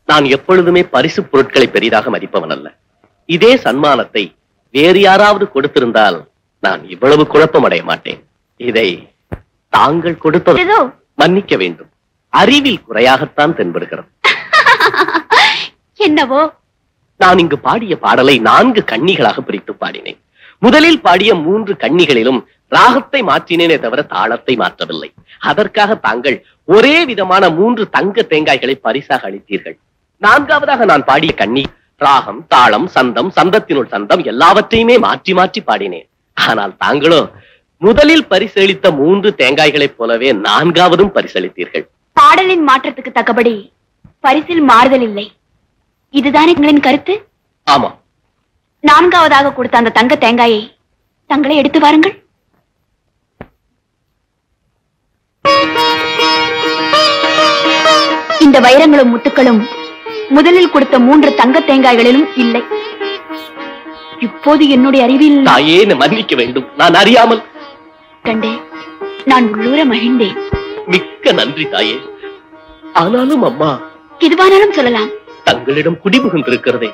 நான் எப்பொழுதுமே பரிசு பொருட்களை பெரிதாக மதிப்பவன் அல்ல. இதே சன்மானத்தை வேறு யாராவது கொடுத்திருந்தால் நான் இவ்வளவு குழப்பம் அடைய மாட்டேன். இதை தாங்கள் கொடுப்பது மன்னிக்க வேண்டும், அறிவில் குறையாகத்தான் தென்படுகிறது. என்னவோ, நான் இங்கு பாடிய பாடலை 4 கன்னிகளாக பிரித்து பாடினேன். முதலில் பாடிய 3 கன்னிகளிலும் ராகத்தை மாற்றினேனே தவிர தாளத்தை மாற்றவில்லை. அதற்காக தாங்கள் ஒரே விதமான 3 தங்க தேங்காய்களை பரிசாக அளித்தீர்கள். 4வதாக நான் பாடிய கன்னி ராகம், தாளம், சந்தம், சந்தத்தினுள் சந்தம் எல்லாவற்றையுமே மாற்றி மாற்றி பாடினேன். ஆனால் தாங்களோ முதலில் பரிசளித்த 3 தேங்காய்களைப் போலவே 4வதும் பரிசளித்தீர்கள். பாடலின் மாற்றத்துக்கு தக்கபடி பரிசில் மாறுதல் இல்லை, இதுதானே எங்களின் கருத்து? ஆமா. 4வதாக கொடுத்த அந்த தங்க தேங்காயை தங்களை எடுத்து வாருங்கள். இந்த வைரங்களும் முத்துக்களும் முதலில் கொடுத்த 3 தங்க தேங்காய்களிலும் இல்லை. இப்போது என்னுடைய அறிவில் தாயே மன்னிக்க வேண்டும், நான் அறியாமல் கண்டேன். நான் உள்ளூர மகிழ்ந்தேன். மிக்க நன்றி தாயே. ஆனாலும் அம்மா, எதுவானாலும் சொல்லலாம். தங்களிடம் குடிபுகுந்திருக்கிறதே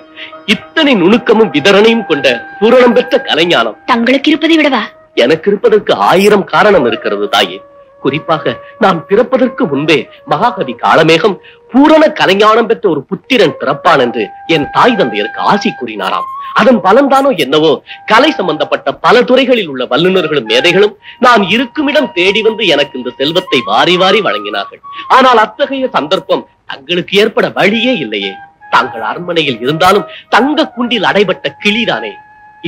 இத்தனை நுணுக்கமும் விதரணையும் கொண்ட பூரணம் பெற்ற கலைஞானம் தங்களுக்கு இருப்பதை விடவா எனக்கு இருப்பதற்கு 1000 காரணம் இருக்கிறது தாயே. குறிப்பாக நான் பிறப்பதற்கு முன்பே மகாகவி காளமேகம் பூரண கலைஞானம் பெற்ற ஒரு புத்திரன் பிறப்பான் என்று என் தாய் தந்தையருக்கு ஆசி கூறினாராம். அதன் பலன்தானோ என்னவோ கலை சம்பந்தப்பட்ட பல துறைகளில் உள்ள வல்லுநர்களும் மேதைகளும் நான் இருக்குமிடம் தேடி வந்து எனக்கு இந்த செல்வத்தை வாரி வாரி வழங்கினார்கள். ஆனால் அத்தகைய சந்தர்ப்பம் தங்களுக்கு ஏற்பட வழியே இல்லையே. தாங்கள் அரண்மனையில் இருந்தாலும் தங்க குண்டில் அடைபட்ட கிளிதானே.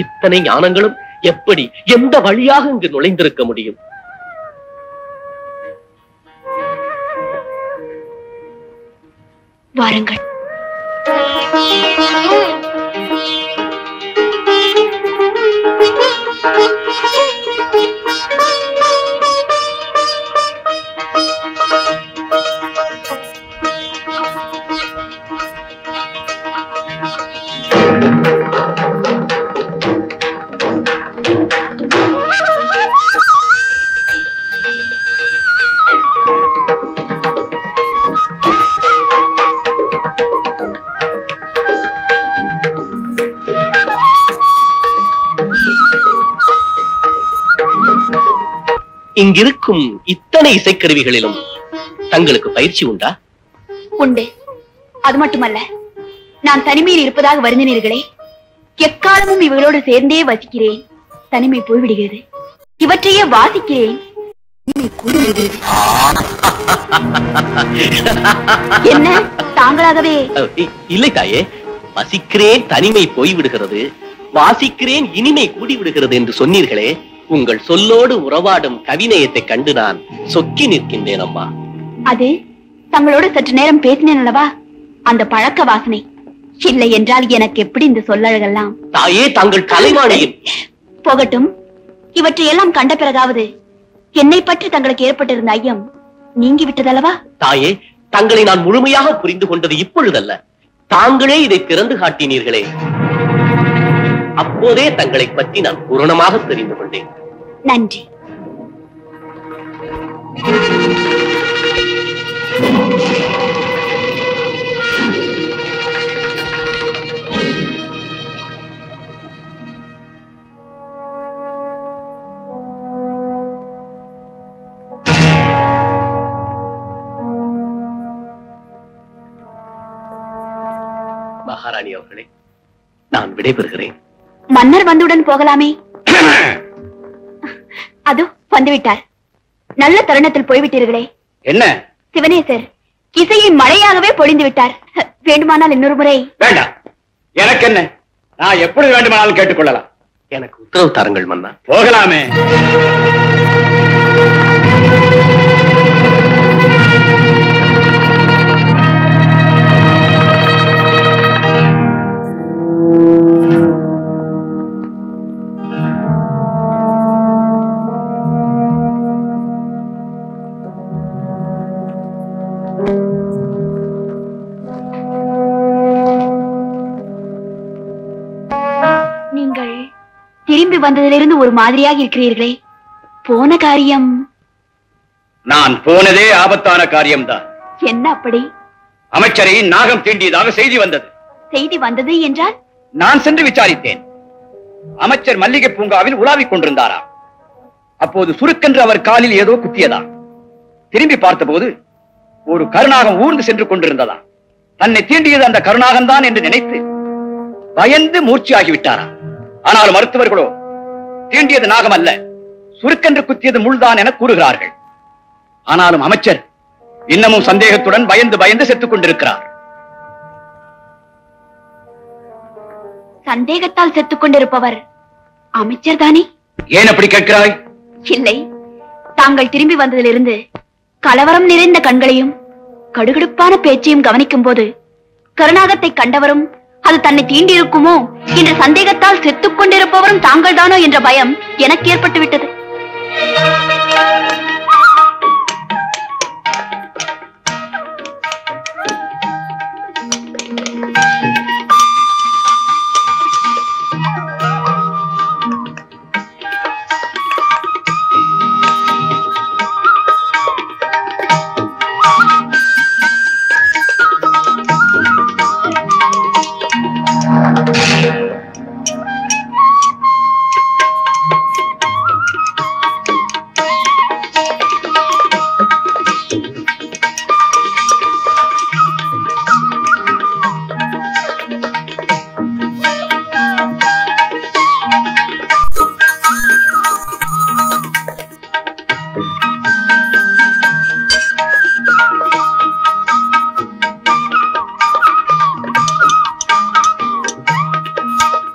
இத்தனை ஞானங்களும் எப்படி எந்த வழியாக இங்கு நுழைந்திருக்க முடியும்? வாருங்கள். இங்கிருக்கும் இத்தனை இசைக்கருவிகளிலும் தங்களுக்கு பயிற்சி உண்டா? உண்டு. அது மட்டுமல்ல, நான் தனிமையில் இருப்பதாக வருந்தினீர்களே, எக்காலமும் இவர்களோடு சேர்ந்தே வசிக்கிறேன். தனிமை போய்விடுகிறது. இவற்றையே வாசிக்கிறேன். என்ன தாங்களாகவே? இல்லை தாயே, வசிக்கிறேன் தனிமை போய்விடுகிறது, வாசிக்கிறேன் இனிமை கூடிவிடுகிறது என்று சொன்னீர்களே. உங்கள் சொல்லோடு உறவாடும் கவிநயத்தை கண்டு நான் சொக்கி நிற்கின்றேன் அம்மா. அது தங்களோடு சற்று நேரம் பேசினேன் அல்லவா, அந்த பழக்க வாசனை. இல்லை என்றால் எனக்கு எப்படி இந்த சொல்லழகெல்லாம்? தாயே, தாங்கள் கலைவாணியின் போகட்டும். இவற்றையெல்லாம் கண்ட பிறகாவது என்னை பற்றி தங்களுக்கு ஏற்பட்டிருந்த ஐயம் நீங்கி விட்டதல்லவா? தாயே, தங்களை நான் முழுமையாக புரிந்து கொண்டது இப்பொழுதல்ல, தாங்களே இதை திறந்து காட்டினீர்களே, அப்போதே தங்களை பற்றி நான் பூரணமாக தெரிந்து கொண்டேன். நன்றி. மகாராணி அவர்களே, நான் விடைபெறுகிறேன். மன்னர் வந்துடன் போகலாமே? அது வந்துவிட்டார். நல்ல தருணத்தில் போய்விட்டீர்களே. என்ன சிவனேசர் இசையை மழையாகவே பொழிந்து விட்டார். வேண்டுமானால் இன்னொரு முறை. வேண்டாம், எனக்கு என்ன, நான் எப்படி வேண்டுமானாலும் கேட்டுக்கொள்ளலாம். எனக்கு உத்தரவு தாருங்கள் மன்னா. போகலாமே. நீங்கள் திரும்பி வந்ததிலிருந்து ஒரு மாதிரியாக இருக்கிறீர்களே, போன காரியம்? நான் போனதே ஆபத்தான காரியம்தான். என்ன அப்படி? அமைச்சரை நாகம் தீண்டியதாக செய்தி வந்தது. செய்தி வந்தது என்றால்? நான் சென்று விசாரித்தேன். அமைச்சர் மல்லிகை பூங்காவில் உலாவிக் கொண்டிருந்தாராம். அப்போது சுருக்கென்று அவர் காலில் ஏதோ குத்தியதா. திரும்பி பார்த்தபோது ஒரு கருநாகம் ஊர்ந்து சென்று கொண்டிருந்ததா. தன்னை தீண்டியது அந்த கருநாகம் தான் என்று நினைத்து பயந்து மூர்ச்சியாகிவிட்டாராம். ஆனால் மருத்துவர்களோ தீண்டியது நாகம் அல்ல, சுருக்கென்று குத்தியது முள்தான் என கூறுகிறார்கள். ஆனாலும் அமைச்சர் இன்னமும் சந்தேகத்துடன் பயந்து பயந்து செத்துக் கொண்டிருக்கிறார். சந்தேகத்தால் செத்துக் கொண்டிருப்பவர் அமைச்சர் தானே? ஏன் அப்படி கேட்கிறாய்? இல்லை, தாங்கள் திரும்பி வந்ததிலிருந்து கலவரம் நிறைந்த கண்களையும் கடுகடுப்பான பேச்சையும் கவனிக்கும் போது கருணாகத்தை கண்டவரும் அது தன்னை தீண்டியிருக்குமோ என்ற சந்தேகத்தால் செத்துக் கொண்டிருப்பவரும் தாங்கள் தானோ என்ற பயம் எனக்கு ஏற்பட்டு விட்டது.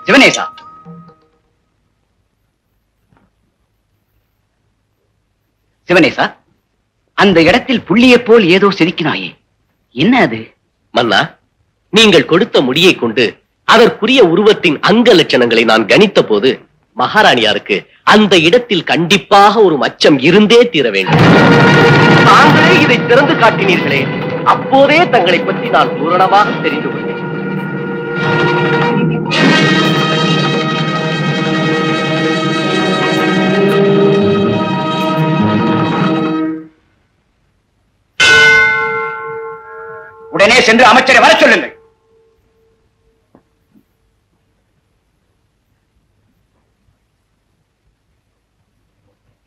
சிவனேசா, சிவனேசா, அந்த இடத்தில் புள்ளியை போல் ஏதோ செதுக்கினாயே, என்ன அது? மன்னா, நீங்கள் கொடுத்த முடியை கொண்டு அதற்குரிய உருவத்தின் அங்க லட்சணங்களை நான் கணித்த போது மகாராணியாருக்கு அந்த இடத்தில் கண்டிப்பாக ஒரு மச்சம் இருந்தே தீர வேண்டும். தாங்களே இதை திறந்து காட்டினீர்களே, அப்போதே தங்களை பற்றி நான் பூரணமாக தெரிந்து கொண்டேன். உடனே சென்று அமைச்சரை வர சொல்லுங்கள்.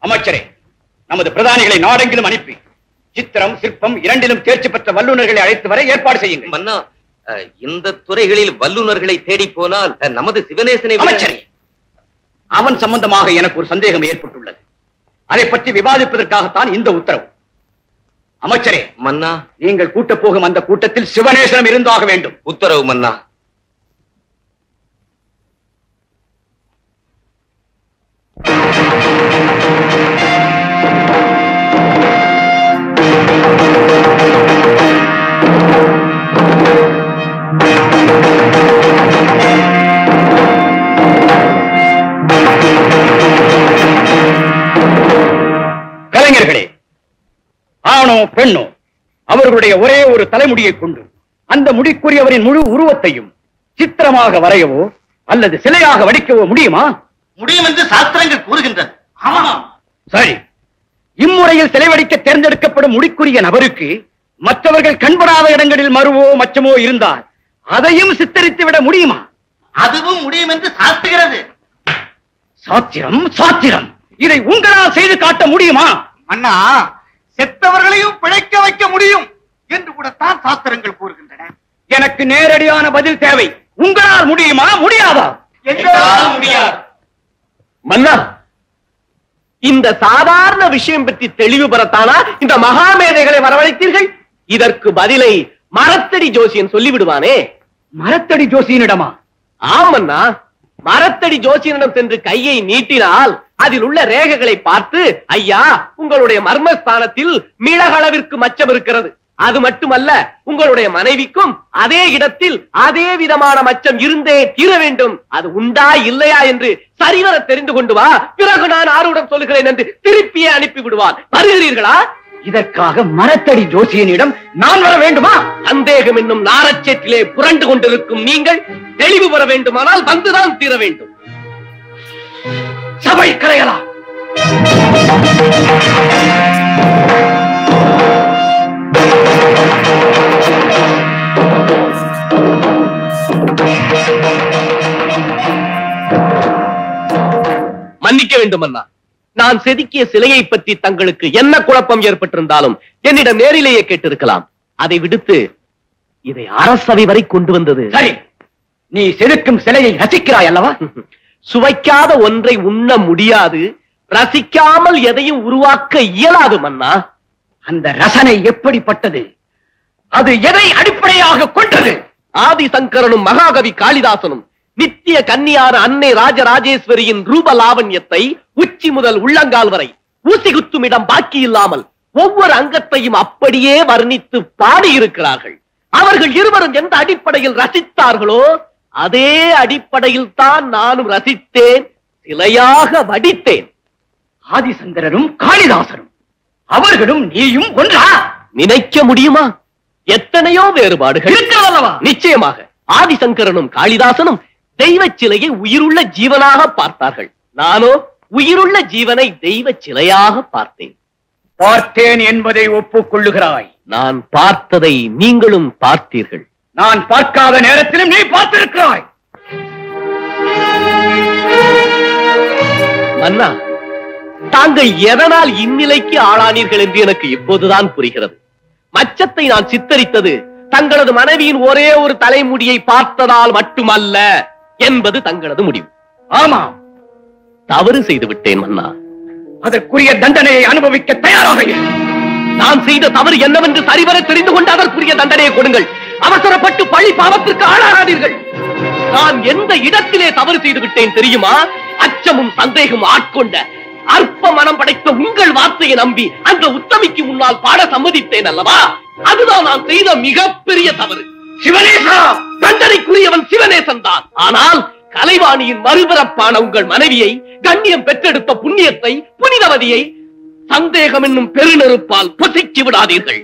அமைச்சரே, நமது பிரதானிகளை நாடெங்கிலும் அனுப்பி சித்திரம் சிற்பம் இரண்டிலும் தேர்ச்சி பெற்ற வல்லுநர்களை அழைத்து வர ஏற்பாடு செய்யுங்கள். மன்னா, இந்த துறைகளில் வல்லுநர்களை தேடி போனால் நமது சிவனேசனை... அமைச்சரே, அவன் சம்பந்தமாக எனக்கு ஒரு சந்தேகம் ஏற்பட்டுள்ளது. அதை பற்றி விவாதிப்பதற்காகத்தான் இந்த உத்தரவு. அமைச்சரே, மன்னா, நீங்கள் கூட்ட போகும் அந்த கூட்டத்தில் சிவனேசனம் இருந்தாக வேண்டும். உத்தரவு மன்னா. கலைஞர்களே, ஆணோ பெண்ணோ அவர்களுடைய ஒரே ஒரு தலைமுடியை கொண்டு அந்த முடிக்குரியவரின் முழு உருவத்தையும் சித்திரமாக வரையவோ அல்லது சிலையாக வடிக்கவோ முடியுமா? முடியும் என்று சாஸ்திரங்கள் கூறுகின்றன. சரி, இம்முறையில் சிலை வடிக்க தேர்ந்தெடுக்கப்படும் முடிக்குரிய நபருக்கு மற்றவர்கள் கண்படாத இடங்களில் மருவோ மச்சமோ இருந்தால் அதையும் சித்தரித்து விட முடியுமா? அதுவும் முடியும் என்று சாஸ்திரகிறது. சாத்திரம் சாத்திரம், இதை உங்களால் செய்து காட்ட முடியுமா? அண்ணா, செத்தவர்களையும் பிழைக்க வைக்க முடியும் என்று கூடத்தான் சாஸ்திரங்கள் கூறுகின்றன. எனக்கு நேரடியான பதில் தேவை. உங்களால் முடியுமா முடியாதா? முடியாது. மன்னா, இந்த சாதாரண விஷயம் பற்றி தெளிவு பெறத்தானா இந்த மகாமேதைகளை வரவழைத்தீர்கள்? இதற்கு பதிலை மரத்தடி ஜோசியன் சொல்லிவிடுவானே. மரத்தடி ஜோசியனிடமா? ஆமண்ணா, மரத்தடி ஜோசியனிடம் சென்று கையை நீட்டினால் அதில் உள்ள ரேகைகளை பார்த்து, ஐயா, உங்களுடைய மர்மஸ்தானத்தில் மிளகளவிற்கு மச்சம் இருக்கிறது, அது மட்டுமல்ல உங்களுடைய மனைவிக்கும் அதே இடத்தில் அதே விதமான மச்சம் இருந்தே தீர வேண்டும், அது உண்டா இல்லையா என்று சரிவர தெரிந்து கொண்டு வா, பிறகு நான் ஆறுடன் சொல்லுகிறேன் என்று திருப்பியே அனுப்பி விடுவான். வருகிறீர்களா? இதற்காக மரத்தடி ஜோசியனிடம் நான் வர வேண்டுமா? சந்தேகம் என்னும் நாரச்சேற்றிலே புரண்டு கொண்டிருக்கும் நீங்கள் தெளிவு பெற வேண்டுமானால் வந்துதான் தீர வேண்டும். சபை கரையலாம். வேண்டும் அண்ணா. நான் செதுக்கிய சிலையை பற்றி தங்களுக்கு என்ன குழப்பம் ஏற்பட்டிருந்தாலும் என்னிடம் நேரிலேயே கேட்டிருக்கலாம். அதை விடுத்து இதை அரசவை வரை கொண்டு வந்தது சரி. நீ செதுக்கும் சிலையை ரசிக்கிறாய் அல்லவா? சுவைக்காத ஒன்றை உண்ண முடியாது, ரசிக்காமல் எதையும் உருவாக்க இயலாது மன்னா. அந்த ரசனை எப்படிப்பட்டது? அது எதை அடிப்படையாக கொண்டது? ஆதிசங்கரனும் மகாகவி காளிதாசனும் நித்திய கன்னியான அன்னை ராஜராஜேஸ்வரியின் ரூப லாவண்யத்தை உச்சி முதல் உள்ளங்கால் வரை ஊசி குத்தும் இடம் பாக்கி இல்லாமல் ஒவ்வொரு அங்கத்தையும் அப்படியே வர்ணித்து பாடியிருக்கிறார்கள். அவர்கள் இருவரும் எந்த அடிப்படையில் ரசித்தார்களோ அதே அடிப்படையில் தான் நானும் ரசித்தேன், சிலையாக வடித்தேன். ஆதிசங்கரரும் காளிதாசரும் அவர்களும் நீயும் ஒன்றா? நினைக்க முடியுமா? எத்தனையோ வேறுபாடுகள் இருக்கிறதல்லவா? நிச்சயமாக. ஆதிசங்கரனும் காளிதாசனும் தெய்வ சிலையை உயிருள்ள ஜீவனாக பார்த்தார்கள். நானோ உயிருள்ள ஜீவனை தெய்வ சிலையாக பார்த்தேன். பார்த்தேன் என்பதை ஒப்புக்கொள்ளுகிறாய்? நான் பார்த்ததை நீங்களும் பார்த்தீர்கள். நான் பார்க்காத நேரத்திலும் நீ பார்த்திருக்கிறாய். மன்னா, தாங்கள் எதனால் இந்நிலைக்கு ஆளானீர்கள் என்று எனக்கு இப்போதுதான் புரிகிறது. மச்சத்தை நான் சித்தரித்தது தங்களது மனைவியின் ஒரே ஒரு தலைமுடியை பார்த்ததால் மட்டுமல்ல என்பது தங்களது முடிவு. ஆமாம், தவறு செய்து விட்டேன் மன்னா. அதற்குரிய தண்டனையை அனுபவிக்க தயாராக இரு. நான் செய்த தவறு என்னவென்று சரிவர தெரிந்து கொண்டு அதற்குரிய தண்டனையை கொடுங்கள். அவசரப்பட்டு பழி பாவத்திற்கு ஆளாகாதீர்கள். நான் எந்த இடத்திலே தவறு செய்து விட்டேன் தெரியுமா? அச்சமும் சந்தேகம் ஆட்கொண்ட அற்ப மனம் படைத்த உங்கள் வார்த்தையை நம்பி அந்த உத்தமிக்கு முன்னால் பாட சம்மதித்தேன் அல்லவா? அதுதான் நான் செய்த மிகப்பெரிய தவறு. சிவனேசா, தண்டனைக்குரியவன் சிவனேசன் தான். ஆனால் கலைவாணியின் மறுபிறப்பான உங்கள் மனைவியை, கண்ணியம் பெற்றெடுத்த புண்ணியத்தை, புனிதவதியை சந்தேகம் என்னும் பெருநெருப்பால் பொசிக்கி விடாதீர்கள்.